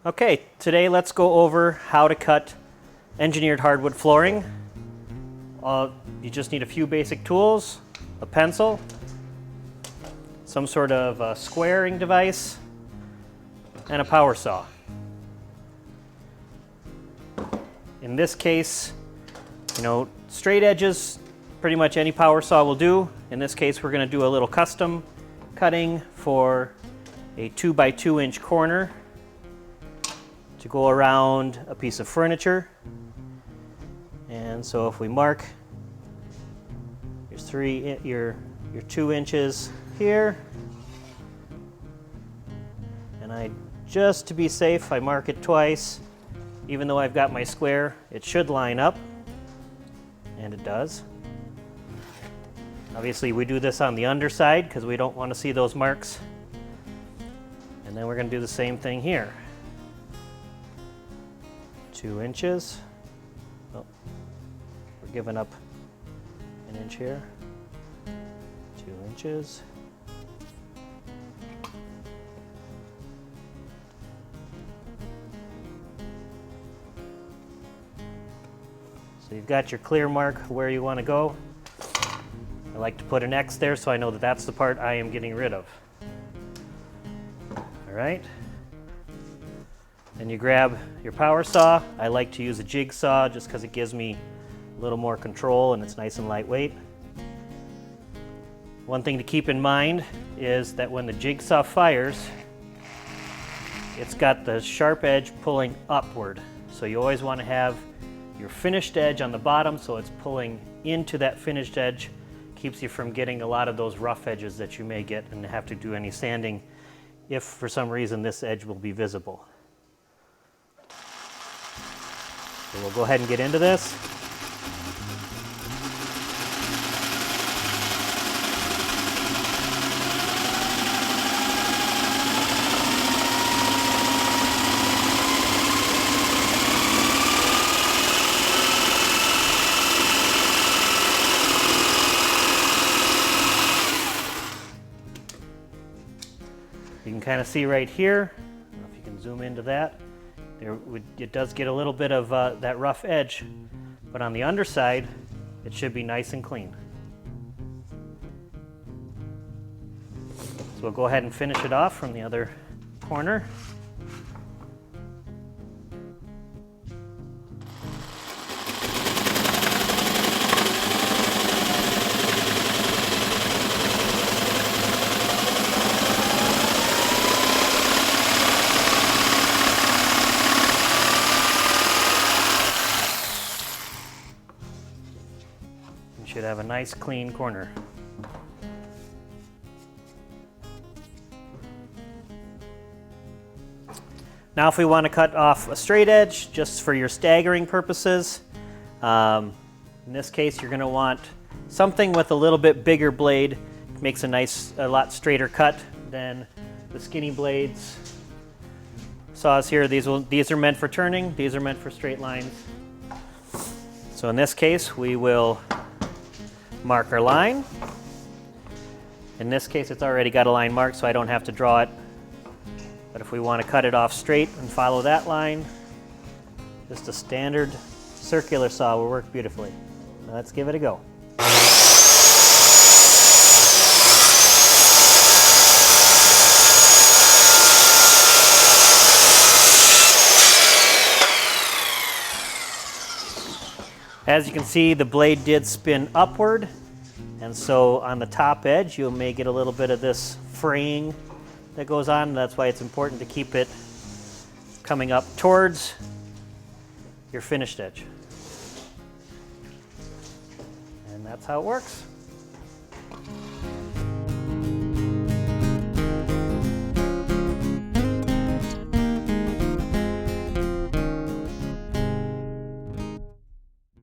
Okay, today let's go over how to cut engineered hardwood flooring. You just need a few basic tools, a pencil, some sort of squaring device, and a power saw. In this case, straight edges, pretty much any power saw will do. In this case, we're going to do a little custom cutting for a 2x2 inch corner to go around a piece of furniture. And so if we mark your 2 inches here, and just to be safe, I mark it twice. Even though I've got my square, it should line up, and it does. Obviously we do this on the underside because we don't want to see those marks. And then we're going to do the same thing here. 2 inches. Oh, we're giving up an inch here. 2 inches. So you've got your clear mark where you want to go. I like to put an X there so I know that that's the part I am getting rid of. All right. Then you grab your power saw. I like to use a jigsaw just because it gives me a little more control and it's nice and lightweight. One thing to keep in mind is that when the jigsaw fires, it's got the sharp edge pulling upward. So you always want to have your finished edge on the bottom so it's pulling into that finished edge. Keeps you from getting a lot of those rough edges that you may get and have to do any sanding if for some reason this edge will be visible. So we'll go ahead and get into this. You can kind of see right here, I don't know if you can zoom into that, it does get a little bit of that rough edge, but on the underside, it should be nice and clean. So we'll go ahead and finish it off from the other corner. Should have a nice clean corner. Now if we want to cut off a straight edge just for your staggering purposes, in this case you're going to want something with a little bit bigger blade. It makes a lot straighter cut than the skinny blades. Saws here, these are meant for turning, these are meant for straight lines. So in this case we will mark our line. In this case it's already got a line marked so I don't have to draw it. But if we want to cut it off straight and follow that line, just a standard circular saw will work beautifully. Now let's give it a go. As you can see, the blade did spin upward, and so on the top edge you may get a little bit of this fraying that goes on. That's why it's important to keep it coming up towards your finished edge. And that's how it works.